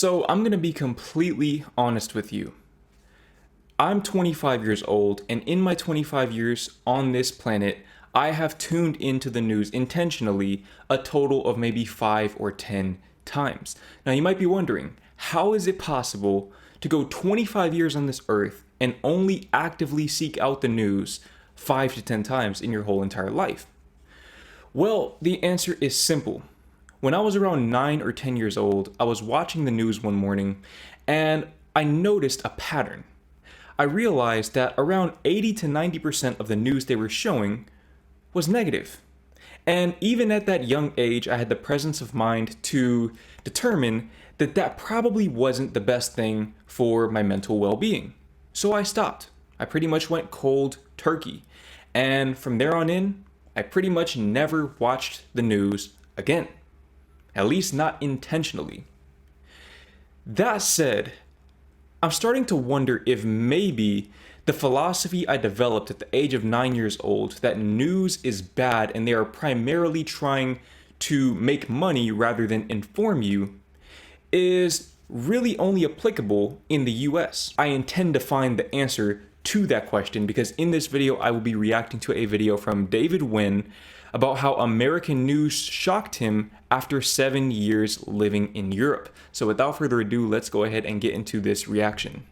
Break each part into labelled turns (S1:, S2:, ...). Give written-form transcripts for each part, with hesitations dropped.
S1: So I'm going to be completely honest with you. I'm 25 years old, and in my 25 years on this planet, I have tuned into the news intentionally a total of maybe 5 or 10 times. Now you might be wondering, how is it possible to go 25 years on this earth and only actively seek out the news 5 to 10 times in your whole entire life? Well, the answer is simple. When I was around 9 or 10 years old, I was watching the news one morning and I noticed a pattern. I realized that around 80 to 90% of the news they were showing was negative. And even at that young age, I had the presence of mind to determine that that probably wasn't the best thing for my mental well-being. So I stopped. I pretty much went cold turkey. And from there on in, I pretty much never watched the news again. At least not intentionally. That said, I'm starting to wonder if maybe the philosophy I developed at the age of 9 years old, that news is bad and they are primarily trying to make money rather than inform you, is really only applicable in the US. I intend to find the answer to that question because in this video I will be reacting to a video from David Wynn about how American news shocked him after 7 years living in Europe. So without further ado, let's go ahead and get into this reaction.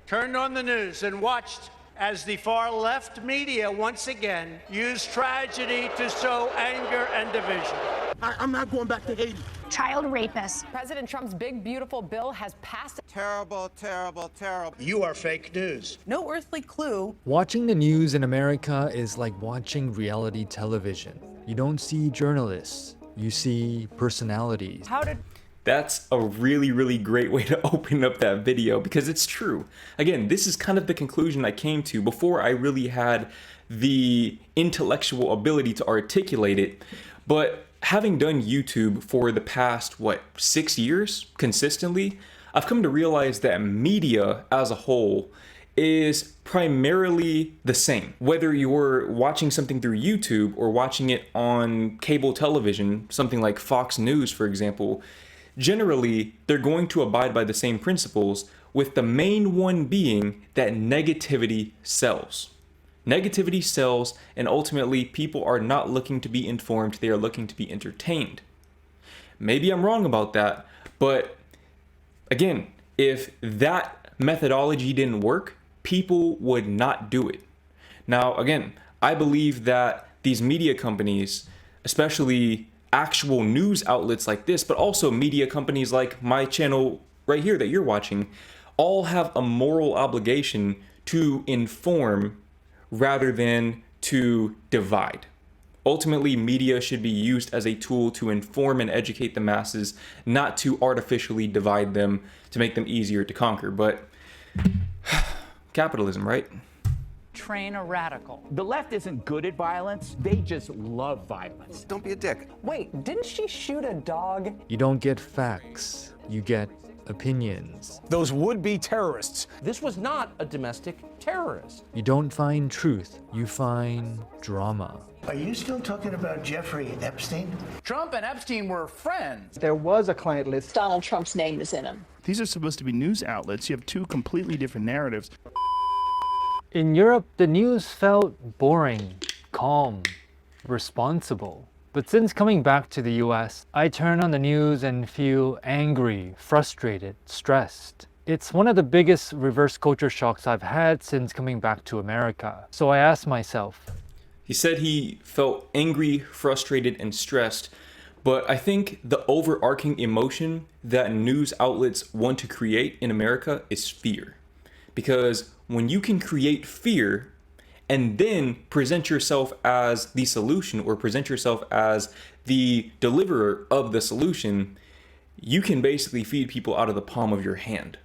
S2: Turned on the news and watched as the far left media once again used tragedy to sow anger and division.
S3: I'm not going back to Haiti.
S4: Child rapists.
S5: President Trump's big, beautiful bill has passed.
S6: Terrible, terrible, terrible.
S2: You are fake news.
S5: No earthly clue.
S7: Watching the news in America is like watching reality television. You don't see journalists, you see personalities.
S1: That's a really great way to open up that video because it's true. Again, this is kind of the conclusion I came to before I really had the intellectual ability to articulate it. But having done YouTube for the past, 6 years consistently, I've come to realize that media as a whole is primarily the same. Whether you're watching something through YouTube or watching it on cable television, something like Fox News, for example, generally, they're going to abide by the same principles, with the main one being that negativity sells. Negativity sells, and ultimately, people are not looking to be informed, they are looking to be entertained. Maybe I'm wrong about that, but again, if that methodology didn't work, people would not do it. Now, again, I believe that these media companies, especially actual news outlets like this, but also media companies like my channel right here that you're watching, all have a moral obligation to inform rather than to divide. Ultimately, media should be used as a tool to inform and educate the masses, not to artificially divide them to make them easier to conquer. But capitalism, right?
S5: Train a radical.
S8: The left isn't good at violence, they just love violence.
S6: Don't be a dick.
S5: Wait, didn't she shoot a dog?
S7: You don't get facts, you get opinions.
S3: Those would-be terrorists.
S9: This was not a domestic terrorist.
S7: You don't find truth, you find drama.
S10: Are you still talking about Jeffrey Epstein?
S8: Trump and Epstein were friends.
S11: There was a client list.
S4: Donald Trump's name is in them.
S12: These are supposed to be news outlets. You have two completely different narratives.
S13: In Europe, the news felt boring, calm, responsible. But since coming back to the US, I turn on the news and feel angry, frustrated, stressed. It's one of the biggest reverse culture shocks I've had since coming back to America. So I asked myself.
S1: He said he felt angry, frustrated, and stressed, but I think the overarching emotion that news outlets want to create in America is fear. Because when you can create fear and then present yourself as the solution or present yourself as the deliverer of the solution, you can basically feed people out of the palm of your hand.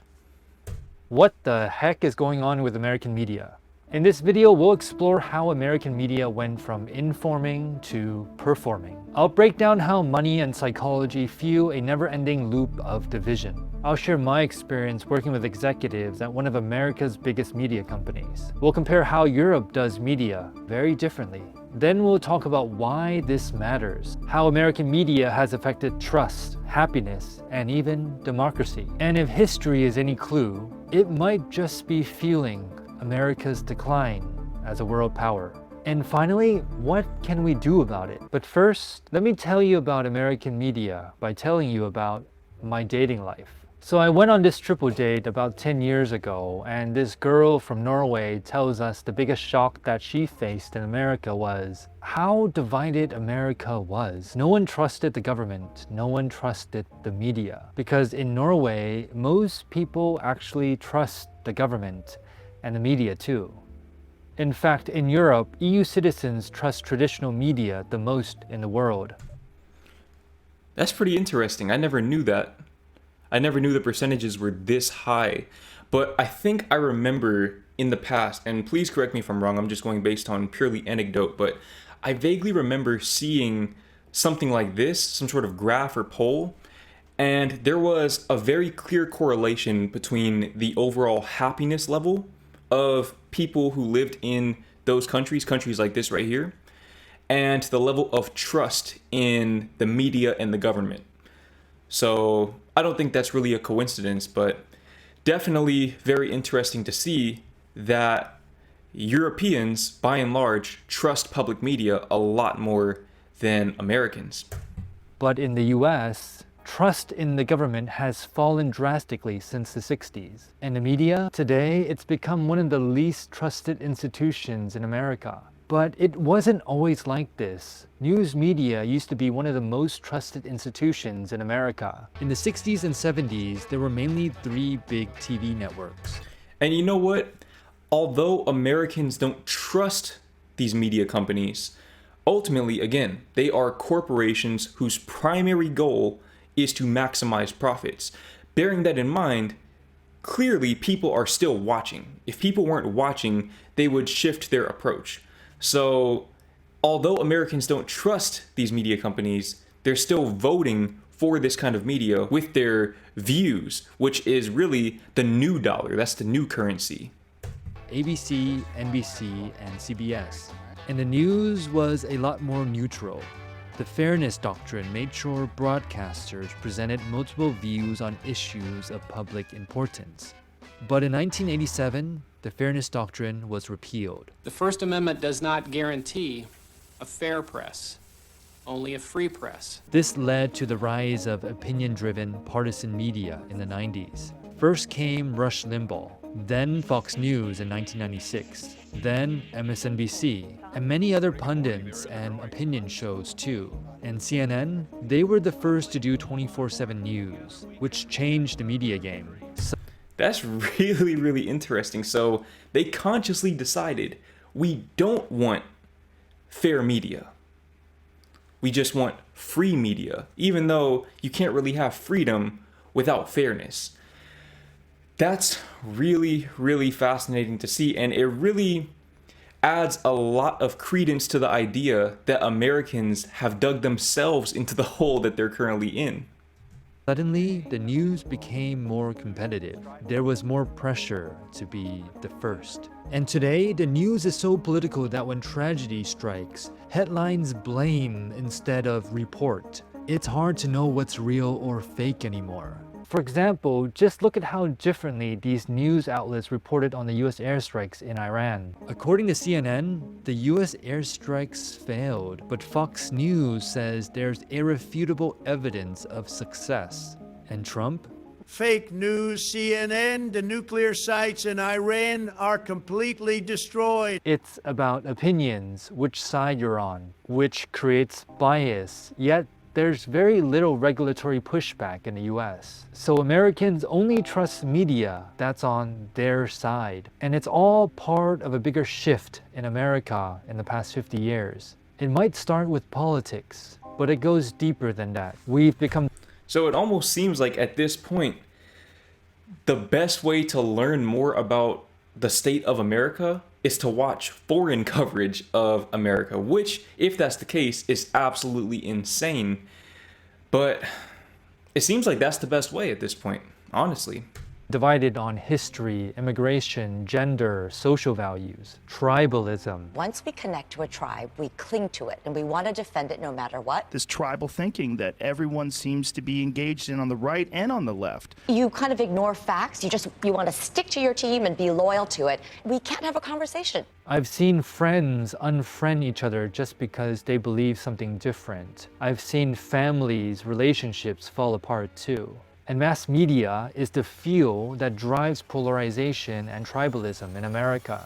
S13: What the heck is going on with American media? In this video, we'll explore how American media went from informing to performing. I'll break down how money and psychology fuel a never-ending loop of division. I'll share my experience working with executives at one of America's biggest media companies. We'll compare how Europe does media very differently. Then we'll talk about why this matters, how American media has affected trust, happiness, and even democracy. And if history is any clue, it might just be fueling America's decline as a world power. And finally, what can we do about it? But first, let me tell you about American media by telling you about my dating life. So I went on this triple date about 10 years ago, and this girl from Norway tells us the biggest shock that she faced in America was how divided America was. No one trusted the government, no one trusted the media. Because in Norway, most people actually trust the government and the media too. In fact, in Europe, EU citizens trust traditional media the most in the world.
S1: That's pretty interesting. I never knew that. I never knew the percentages were this high. But I think I remember in the past, and please correct me if I'm wrong, I'm just going based on purely anecdote, but I vaguely remember seeing something like this, some sort of graph or poll, and there was a very clear correlation between the overall happiness level of people who lived in those countries like this right here, and the level of trust in the media and the government. So I don't think that's really a coincidence, but definitely very interesting to see that Europeans, by and large, trust public media a lot more than Americans.
S13: But in the US, trust in the government has fallen drastically since the 60s. And the media, today, it's become one of the least trusted institutions in America. But it wasn't always like this. News media used to be one of the most trusted institutions in America.
S7: In the 60s and 70s, there were mainly 3 big TV networks.
S1: And you know what? Although Americans don't trust these media companies, ultimately, again, they are corporations whose primary goal is to maximize profits. Bearing that in mind, clearly people are still watching. If people weren't watching, they would shift their approach. So, although Americans don't trust these media companies, they're still voting for this kind of media with their views, which is really the new dollar. That's the new currency.
S7: ABC, NBC, and CBS. And the news was a lot more neutral. The fairness doctrine made sure broadcasters presented multiple views on issues of public importance. But in 1987, the fairness doctrine was repealed.
S11: The First Amendment does not guarantee a fair press, only a free press.
S7: This led to the rise of opinion-driven partisan media in the 90s. First came Rush Limbaugh, then Fox News in 1996, then MSNBC, and many other pundits and opinion shows too. And CNN, they were the first to do 24/7 news, which changed the media game.
S1: That's really, really interesting. So they consciously decided we don't want fair media. We just want free media, even though you can't really have freedom without fairness. That's really, really fascinating to see, and it really adds a lot of credence to the idea that Americans have dug themselves into the hole that they're currently in.
S7: Suddenly, the news became more competitive. There was more pressure to be the first. And today, the news is so political that when tragedy strikes, headlines blame instead of report. It's hard to know what's real or fake anymore.
S13: For example, just look at how differently these news outlets reported on the US airstrikes in Iran.
S7: According to CNN, the US airstrikes failed, but Fox News says there's irrefutable evidence of success. And Trump?
S2: Fake news, CNN, the nuclear sites in Iran are completely destroyed.
S13: It's about opinions, which side you're on, which creates bias, yet there's very little regulatory pushback in the US. So Americans only trust media that's on their side. And it's all part of a bigger shift in America in the past 50 years. It might start with politics, but it goes deeper than that. We've become...
S1: So it almost seems like at this point, the best way to learn more about the state of America is to watch foreign coverage of America, which, if that's the case, is absolutely insane. But it seems like that's the best way at this point, honestly.
S13: divided on history, immigration, gender, social values, tribalism.
S14: Once we connect to a tribe, we cling to it, and we want to defend it no matter what.
S12: This tribal thinking that everyone seems to be engaged in on the right and on the left.
S14: You kind of ignore facts. You want to stick to your team and be loyal to it. We can't have a conversation.
S13: I've seen friends unfriend each other just because they believe something different. I've seen families, relationships fall apart too. And mass media is the fuel that drives polarization and tribalism in America.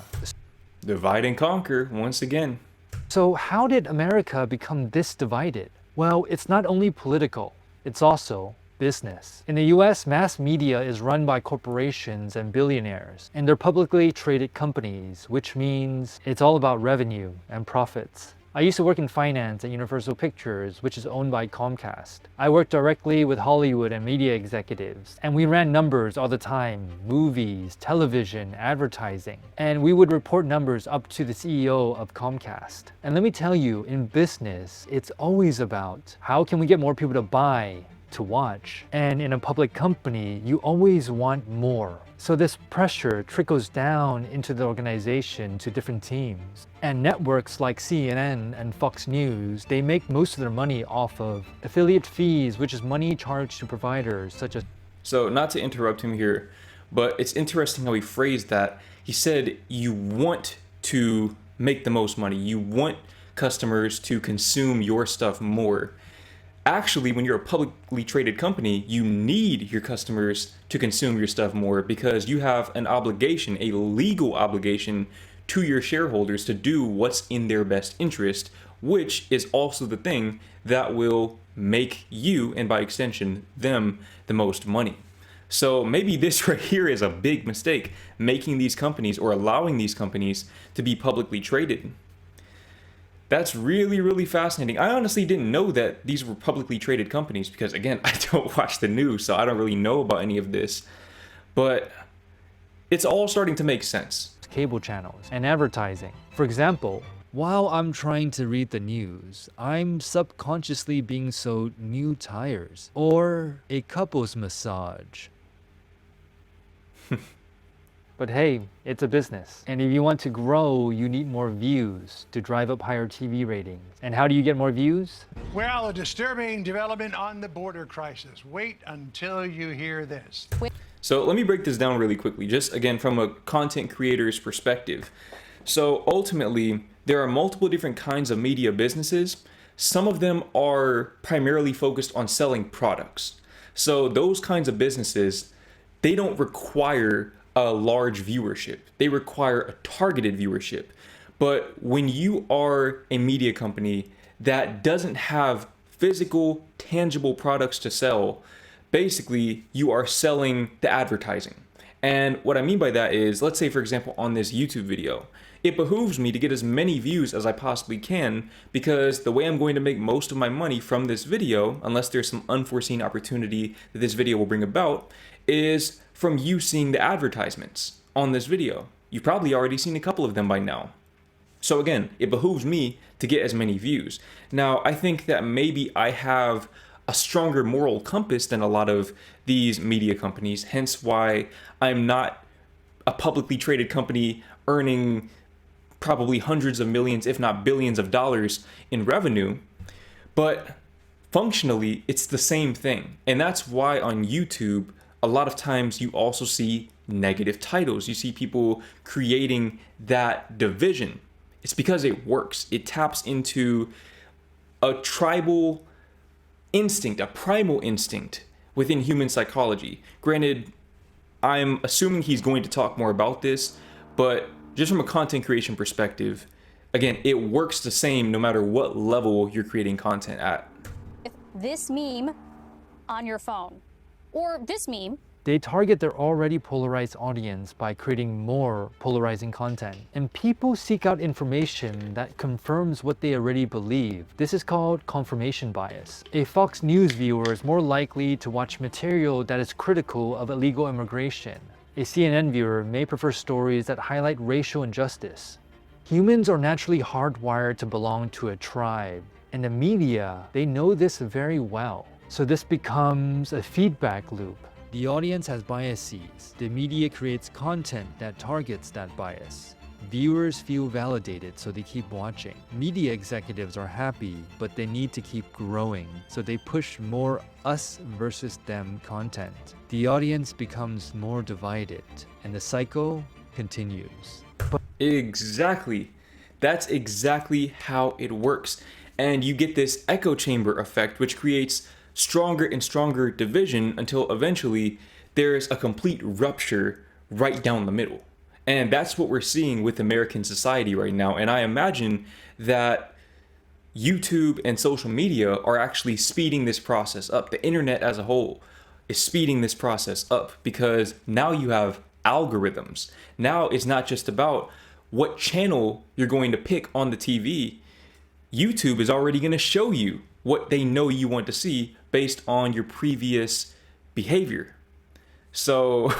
S1: Divide and conquer once again.
S13: So how did America become this divided? Well, it's not only political, it's also business. In the US, mass media is run by corporations and billionaires, and they're publicly traded companies, which means it's all about revenue and profits. I used to work in finance at Universal Pictures, which is owned by Comcast. I worked directly with Hollywood and media executives, and we ran numbers all the time, movies, television, advertising. And we would report numbers up to the CEO of Comcast. And let me tell you, in business, it's always about how can we get more people to buy, to watch. And in a public company, you always want more. So this pressure trickles down into the organization to different teams. And networks like CNN and Fox News, they make most of their money off of affiliate fees, which is money charged to providers such as...
S1: So not to interrupt him here, but it's interesting how he phrased that. He said you want to make the most money. You want customers to consume your stuff more. Actually, when you're a publicly traded company, you need your customers to consume your stuff more because you have an obligation, a legal obligation to your shareholders to do what's in their best interest, which is also the thing that will make you, and by extension, them, the most money. So maybe this right here is a big mistake, making these companies or allowing these companies to be publicly traded. That's really, really fascinating. I honestly didn't know that these were publicly traded companies because, again, I don't watch the news, so I don't really know about any of this. But it's all starting to make sense.
S13: Cable channels and advertising. For example,
S7: while I'm trying to read the news, I'm subconsciously being sold new tires or a couple's massage.
S13: But hey, it's a business. And if you want to grow, you need more views to drive up higher TV ratings. And how do you get more views?
S2: Well, a disturbing development on the border crisis. Wait until you hear this.
S1: So let me break this down really quickly, just again from a content creator's perspective. So ultimately, there are multiple different kinds of media businesses. Some of them are primarily focused on selling products. So those kinds of businesses, they don't require a large viewership. They require a targeted viewership. But when you are a media company that doesn't have physical, tangible products to sell, basically you are selling the advertising. And what I mean by that is, let's say for example on this YouTube video, it behooves me to get as many views as I possibly can because the way I'm going to make most of my money from this video, unless there's some unforeseen opportunity that this video will bring about, is from you seeing the advertisements on this video. You've probably already seen a couple of them by now. So again, it behooves me to get as many views. Now, I think that maybe I have a stronger moral compass than a lot of these media companies, hence why I'm not a publicly traded company earning probably hundreds of millions, if not billions of dollars in revenue. But functionally, it's the same thing. And that's why on YouTube, a lot of times you also see negative titles. You see people creating that division. It's because it works. It taps into a tribal instinct, a primal instinct within human psychology. Granted, I'm assuming he's going to talk more about this, but just from a content creation perspective, again, it works the same no matter what level you're creating content at.
S15: This meme on your phone, or this meme.
S13: They target their already polarized audience by creating more polarizing content. And people seek out information that confirms what they already believe. This is called confirmation bias. A Fox News viewer is more likely to watch material that is critical of illegal immigration. A CNN viewer may prefer stories that highlight racial injustice. Humans are naturally hardwired to belong to a tribe. And the media, they know this very well. So this becomes a feedback loop.
S7: The audience has biases. The media creates content that targets that bias. Viewers feel validated, so they keep watching. Media executives are happy, but they need to keep growing, so they push more us versus them content. The audience becomes more divided, and the cycle continues.
S1: Exactly. That's exactly how it works. And you get this echo chamber effect, which creates stronger and stronger division until eventually there's a complete rupture right down the middle. And that's what we're seeing with American society right now. And I imagine that YouTube and social media are actually speeding this process up. The internet as a whole is speeding this process up because now you have algorithms. Now it's not just about what channel you're going to pick on the TV. YouTube is already going to show you what they know you want to see based on your previous behavior. So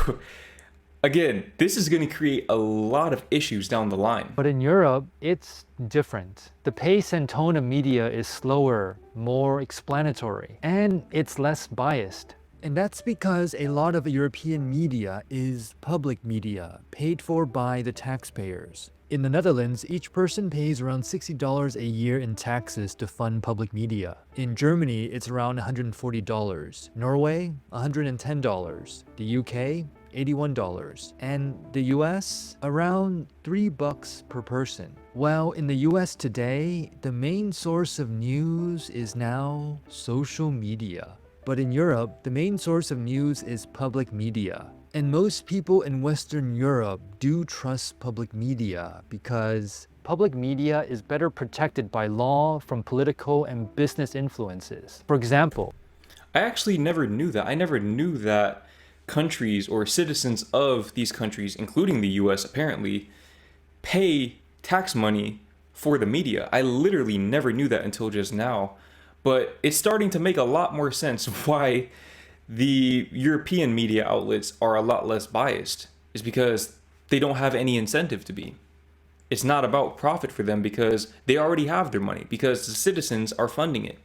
S1: again, this is going to create a lot of issues down the line.
S13: But in Europe, it's different. The pace and tone of media is slower, more explanatory, and it's less biased.
S7: And that's because a lot of European media is public media, paid for by the taxpayers. In the Netherlands, each person pays around $60 a year in taxes to fund public media. In Germany, it's around $140. Norway, $110. The UK, $81. And the US, around $3 per person. Well, in the US today, the main source of news is now social media. But in Europe, the main source of news is public media. And most people in Western Europe do trust public media because
S13: public media is better protected by law from political and business influences. For example,
S1: I actually never knew that. I never knew that countries or citizens of these countries, including the US apparently, pay tax money for the media. I literally never knew that until just now. But it's starting to make a lot more sense why the European media outlets are a lot less biased. Is because they don't have any incentive to be. It's not about profit for them because they already have their money, because the citizens are funding it.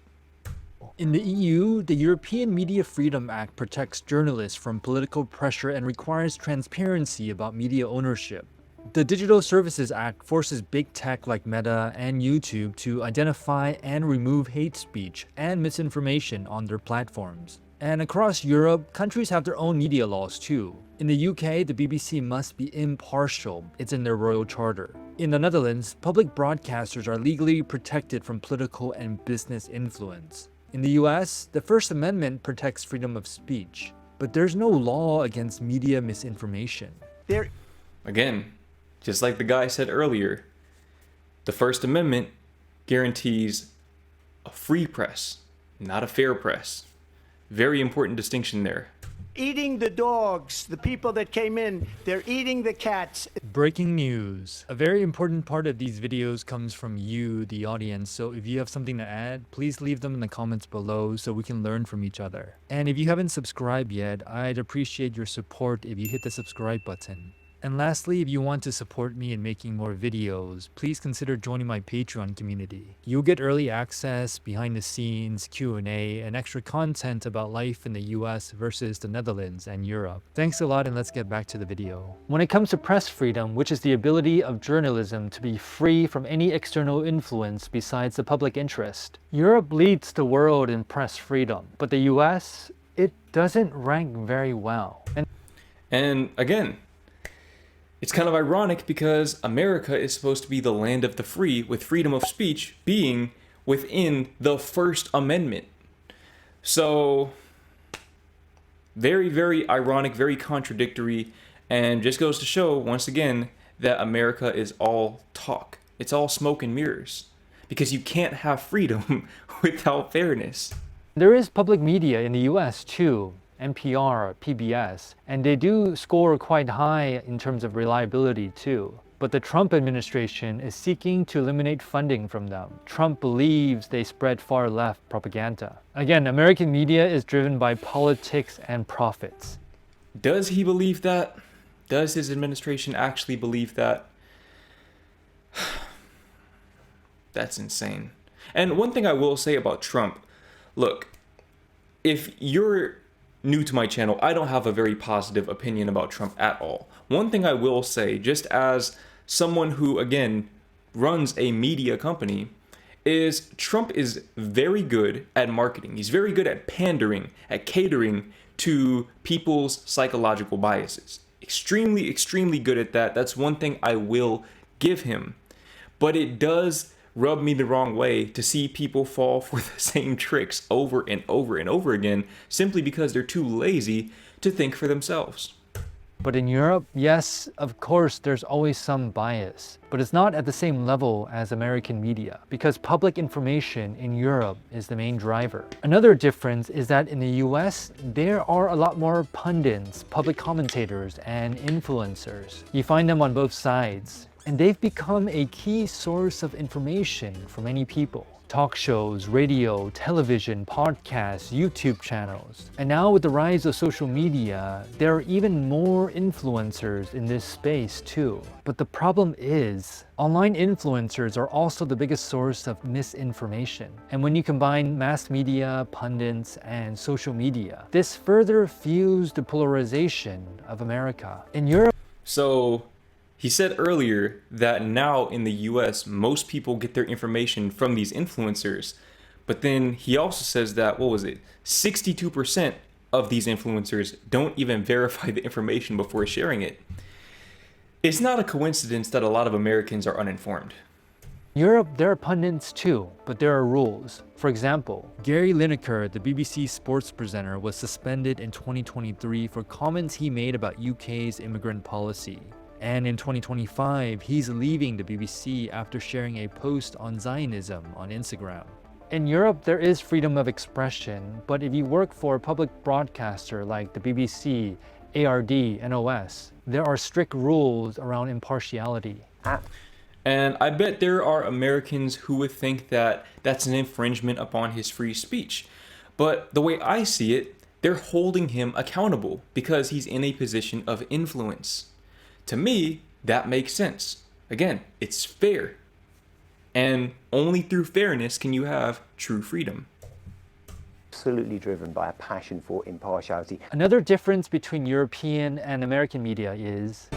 S7: In the EU, the European Media Freedom Act protects journalists from political pressure and requires transparency about media ownership. The Digital Services Act forces big tech like Meta and YouTube to identify and remove hate speech and misinformation on their platforms. And across Europe, countries have their own media laws too. In the UK, the BBC must be impartial. It's in their royal charter. In the Netherlands, public broadcasters are legally protected from political and business influence. In the US, the First Amendment protects freedom of speech, but there's no law against media misinformation.
S1: Again, just like the guy said earlier, the First Amendment guarantees a free press, not a fair press. Very important distinction there.
S2: Eating the dogs, the people that came in, they're eating the cats.
S7: Breaking news. A very important part of these videos comes from you, the audience, so if you have something to add, please leave them in the comments below so we can learn from each other. And if you haven't subscribed yet, I'd appreciate your support if you hit the subscribe button. And lastly, if you want to support me in making more videos, please consider joining my Patreon community. You'll get early access, behind the scenes, Q&A, and extra content about life in the US versus the Netherlands and Europe. Thanks a lot, and let's get back to the video.
S13: When it comes to press freedom, which is the ability of journalism to be free from any external influence besides the public interest, Europe leads the world in press freedom, but the US, it doesn't rank very well.
S1: And again, it's kind of ironic because America is supposed to be the land of the free, with freedom of speech being within the First Amendment. So, very, very ironic, very contradictory, and just goes to show, once again, that America is all talk. It's all smoke and mirrors. Because you can't have freedom without fairness.
S13: There is public media in the US too. NPR, PBS, and they do score quite high in terms of reliability too. But the Trump administration is seeking to eliminate funding from them. Trump believes they spread far-left propaganda. Again, American media is driven by politics and profits.
S1: Does he believe that? Does his administration actually believe that? That's insane. And one thing I will say about Trump, look, if you're new to my channel, I don't have a very positive opinion about Trump at all. One thing I will say, just as someone who, again, runs a media company, is Trump is very good at marketing. He's very good at pandering, at catering to people's psychological biases. Extremely, extremely good at that. That's one thing I will give him. But it does rub me the wrong way to see people fall for the same tricks over and over and over again, simply because they're too lazy to think for themselves.
S13: But in Europe, yes, of course, there's always some bias, but it's not at the same level as American media, because public information in Europe is the main driver. Another difference is that in the US, there are a lot more pundits, public commentators, and influencers. You find them on both sides, and they've become a key source of information for many people. Talk shows, radio, television, podcasts, YouTube channels. And now with the rise of social media, there are even more influencers in this space too. But the problem is, online influencers are also the biggest source of misinformation. And when you combine mass media, pundits, and social media, this further fuels the polarization of America. In Europe,
S1: He said earlier that now in the US, most people get their information from these influencers. But then he also says that, 62% of these influencers don't even verify the information before sharing it. It's not a coincidence that a lot of Americans are uninformed.
S13: In Europe, there are pundits too, but there are rules. For example, Gary Lineker, the BBC sports presenter, was suspended in 2023 for comments he made about UK's immigrant policy. And in 2025, he's leaving the BBC after sharing a post on Zionism on Instagram. In Europe, there is freedom of expression, but if you work for a public broadcaster like the BBC, ARD, NOS, there are strict rules around impartiality.
S1: And I bet there are Americans who would think that that's an infringement upon his free speech. But the way I see it, they're holding him accountable because he's in a position of influence. To me, that makes sense. Again, it's fair. And only through fairness can you have true freedom.
S16: Absolutely driven by a passion for impartiality.
S13: Another difference between European and American media is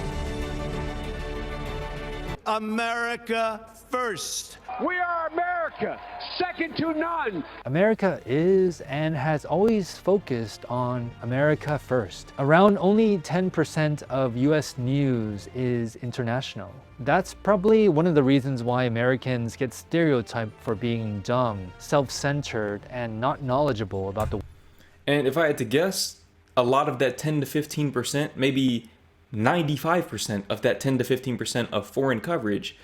S2: America first.
S3: We are America, second to none.
S13: America is and has always focused on America first. Around only 10% of US news is international. That's probably one of the reasons why Americans get stereotyped for being dumb, self-centered, and not knowledgeable about the world.
S1: And if I had to guess, a lot of that 10 to 15%, maybe 95% of that 10 to 15% of foreign coverage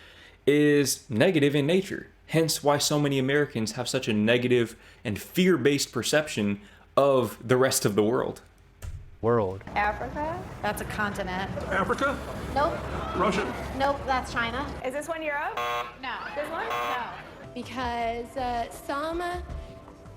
S1: is negative in nature. Hence why so many Americans have such a negative and fear-based perception of the rest of the world.
S15: Africa? That's a continent.
S3: Africa?
S15: Nope.
S3: Russia?
S15: Nope, that's China.
S17: Is this one Europe?
S15: No.
S17: This one?
S15: No.
S17: Because some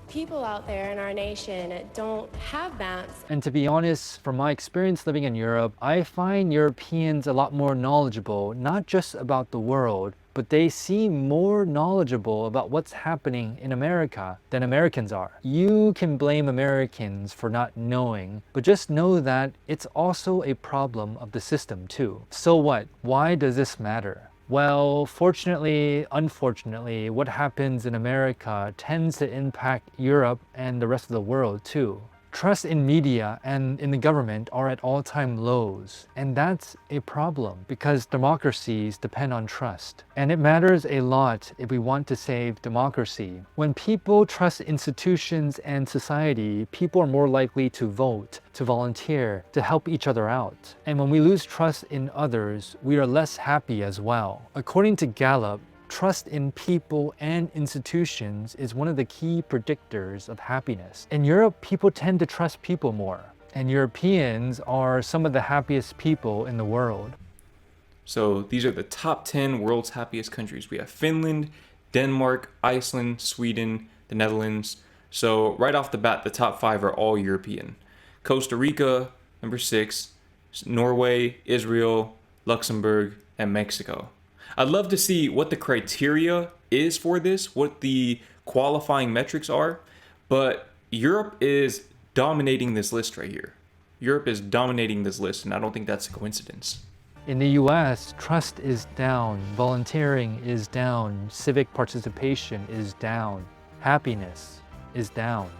S17: people out there in our nation don't have maps.
S13: And to be honest, from my experience living in Europe, I find Europeans a lot more knowledgeable, not just about the world, but they seem more knowledgeable about what's happening in America than Americans are. You can blame Americans for not knowing, but just know that it's also a problem of the system too. So what? Why does this matter? Well, fortunately, unfortunately, what happens in America tends to impact Europe and the rest of the world too. Trust in media and in the government are at all-time lows, and that's a problem because democracies depend on trust. And it matters a lot if we want to save democracy. When people trust institutions and society, people are more likely to vote, to volunteer, to help each other out. And when we lose trust in others, we are less happy as well. According to Gallup, trust in people and institutions is one of the key predictors of happiness. In Europe, people tend to trust people more, and Europeans are some of the happiest people in the world.
S1: So these are the top 10 world's happiest countries. We have Finland, Denmark, Iceland, Sweden, the Netherlands. So right off the bat, the top 5 are all European. Costa Rica, number 6, Norway, Israel, Luxembourg, and Mexico. I'd love to see what the criteria is for this, what the qualifying metrics are, but Europe is dominating this list right here. Europe is dominating this list, and I don't think that's a coincidence.
S13: In the US, trust is down, volunteering is down, civic participation is down, happiness is down.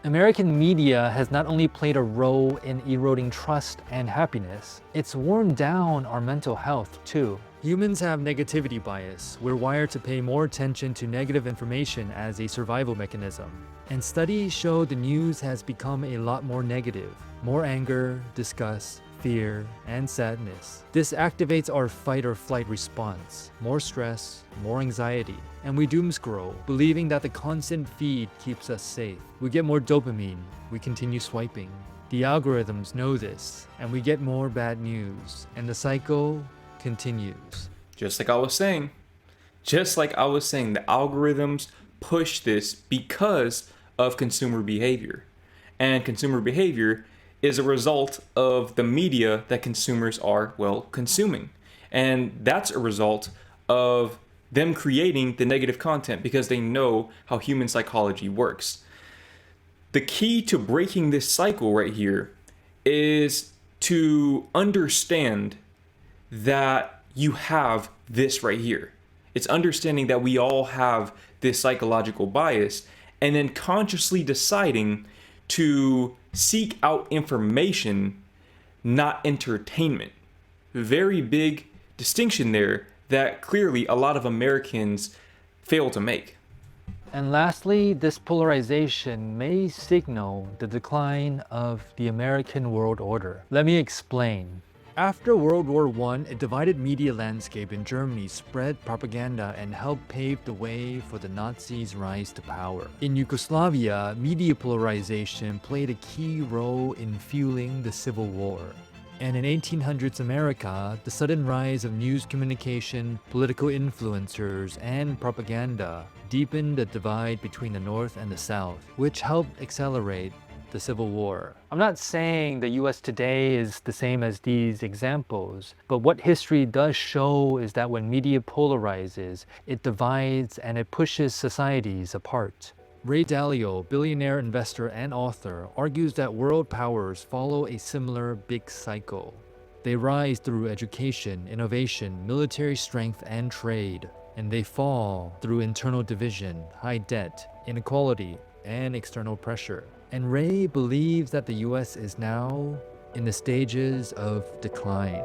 S13: American media has not only played a role in eroding trust and happiness, it's worn down our mental health too.
S7: Humans have negativity bias. We're wired to pay more attention to negative information as a survival mechanism. And studies show the news has become a lot more negative. More anger, disgust, fear, and sadness. This activates our fight or flight response. More stress, more anxiety. And we doom scroll, believing that the constant feed keeps us safe. We get more dopamine. We continue swiping. The algorithms know this, and we get more bad news. And the cycle continues.
S1: Just like I was saying, the algorithms push this because of consumer behavior. And consumer behavior is a result of the media that consumers are, well, consuming. And that's a result of them creating the negative content because they know how human psychology works. The key to breaking this cycle right here is to understand that you have this right here. It's understanding that we all have this psychological bias and then consciously deciding to seek out information, not entertainment. Very big distinction there that clearly a lot of Americans fail to make.
S13: And lastly, this polarization may signal the decline of the American world order. Let me explain.
S7: After World War I, a divided media landscape in Germany spread propaganda and helped pave the way for the Nazis' rise to power. In Yugoslavia, media polarization played a key role in fueling the Civil War. And in 1800s America, the sudden rise of news communication, political influencers, and propaganda deepened the divide between the North and the South, which helped accelerate the Civil War.
S13: I'm not saying the US today is the same as these examples, but what history does show is that when media polarizes, it divides and it pushes societies apart.
S7: Ray Dalio, billionaire investor and author, argues that world powers follow a similar big cycle. They rise through education, innovation, military strength, and trade, and they fall through internal division, high debt, inequality, and external pressure. And Ray believes that the US is now in the stages of decline.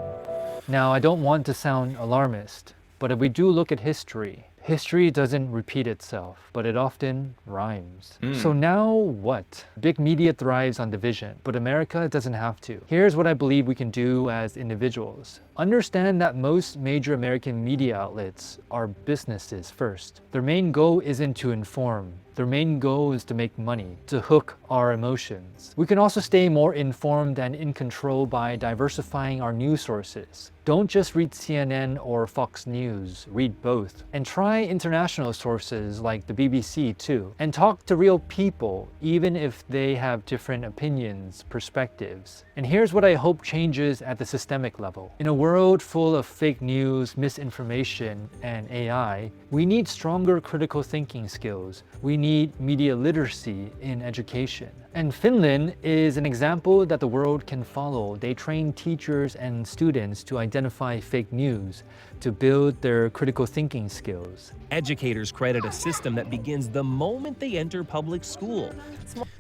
S13: Now, I don't want to sound alarmist, but if we do look at history, history doesn't repeat itself, but it often rhymes. So now what? Big media thrives on division, but America doesn't have to. Here's what I believe we can do as individuals. Understand that most major American media outlets are businesses first. Their main goal isn't to inform. Their main goal is to make money, to hook our emotions. We can also stay more informed and in control by diversifying our news sources. Don't just read CNN or Fox News, read both. And try international sources like the BBC too. And talk to real people, even if they have different opinions, perspectives. And here's what I hope changes at the systemic level. In a world full of fake news, misinformation, and AI, we need stronger critical thinking skills. We need media literacy in education. And Finland is an example that the world can follow. They train teachers and students to identify fake news, to build their critical thinking skills.
S18: Educators credit a system that begins the moment they enter public school.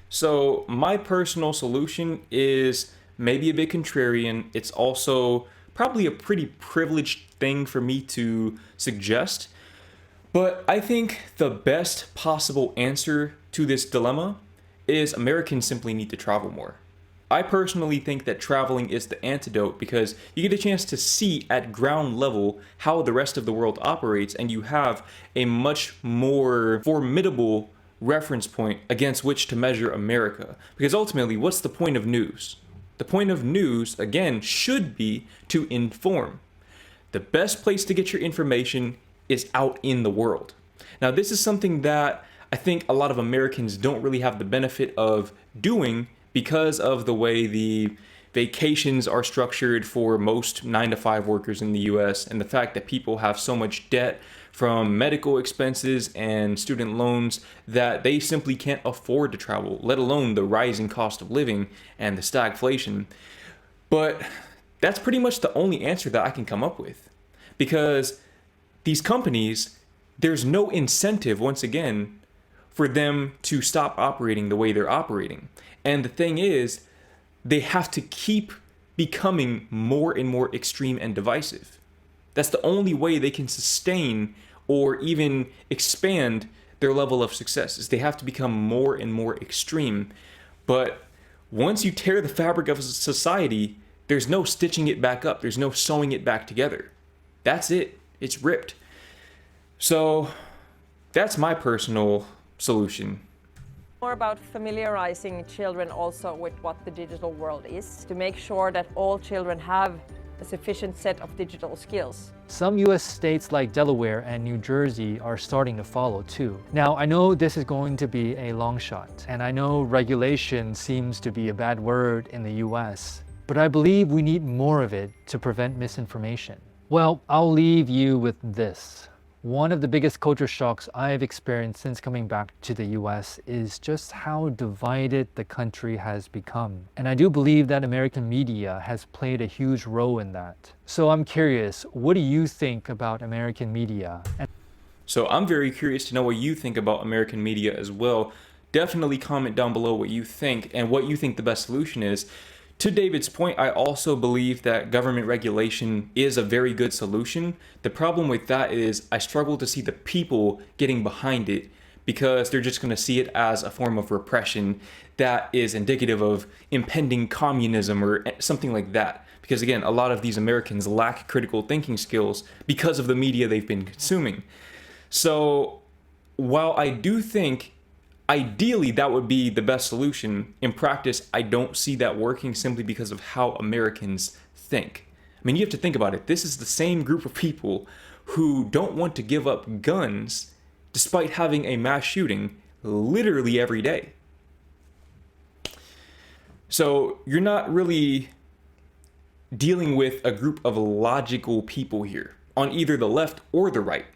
S1: So my personal solution is maybe a bit contrarian. It's also probably a pretty privileged thing for me to suggest. But I think the best possible answer to this dilemma is Americans simply need to travel more. I personally think that traveling is the antidote because you get a chance to see at ground level how the rest of the world operates, and you have a much more formidable reference point against which to measure America. Because ultimately, what's the point of news? The point of news, again, should be to inform. The best place to get your information is out in the world. Now, this is something that I think a lot of Americans don't really have the benefit of doing because of the way the vacations are structured for most 9-to-5 workers in the US and the fact that people have so much debt from medical expenses and student loans that they simply can't afford to travel, let alone the rising cost of living and the stagflation. But that's pretty much the only answer that I can come up with, because these companies, there's no incentive, once again, for them to stop operating the way they're operating. And the thing is, they have to keep becoming more and more extreme and divisive. That's the only way they can sustain or even expand their level of success, is they have to become more and more extreme. But once you tear the fabric of society, there's no stitching it back up. There's no sewing it back together. That's it. It's ripped. So that's my personal solution.
S19: More about familiarizing children also with what the digital world is, to make sure that all children have a sufficient set of digital skills.
S13: Some US states like Delaware and New Jersey are starting to follow too. Now, I know this is going to be a long shot, and I know regulation seems to be a bad word in the US, but I believe we need more of it to prevent misinformation. Well, I'll leave you with this. One of the biggest culture shocks I've experienced since coming back to the US is just how divided the country has become. And I do believe that American media has played a huge role in that. So I'm curious, what do you think about American media?
S1: So I'm very curious to know what you think about American media as well. Definitely comment down below what you think and what you think the best solution is. To David's point, I also believe that government regulation is a very good solution. The problem with that is I struggle to see the people getting behind it, because they're just going to see it as a form of repression that is indicative of impending communism or something like that. Because again, a lot of these Americans lack critical thinking skills because of the media they've been consuming. So while I do think ideally that would be the best solution, in practice I don't see that working, simply because of how Americans think. I mean, you have to think about it. This is the same group of people who don't want to give up guns despite having a mass shooting literally every day. So you're not really dealing with a group of logical people here on either the left or the right.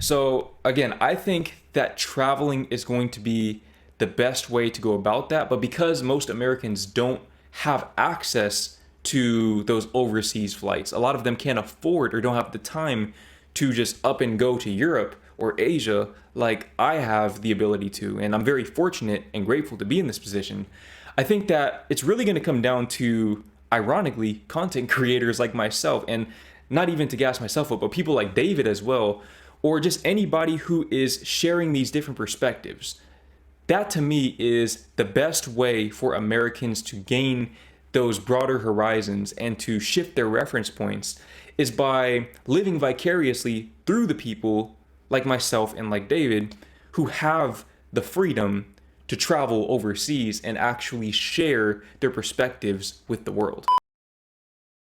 S1: So again, I think that traveling is going to be the best way to go about that. But because most Americans don't have access to those overseas flights, a lot of them can't afford or don't have the time to just up and go to Europe or Asia like I have the ability to. And I'm very fortunate and grateful to be in this position. I think that it's really going to come down to, ironically, content creators like myself, and not even to gas myself up, but people like David as well, or just anybody who is sharing these different perspectives. That to me is the best way for Americans to gain those broader horizons and to shift their reference points, is by living vicariously through the people like myself and like David, who have the freedom to travel overseas and actually share their perspectives with the world.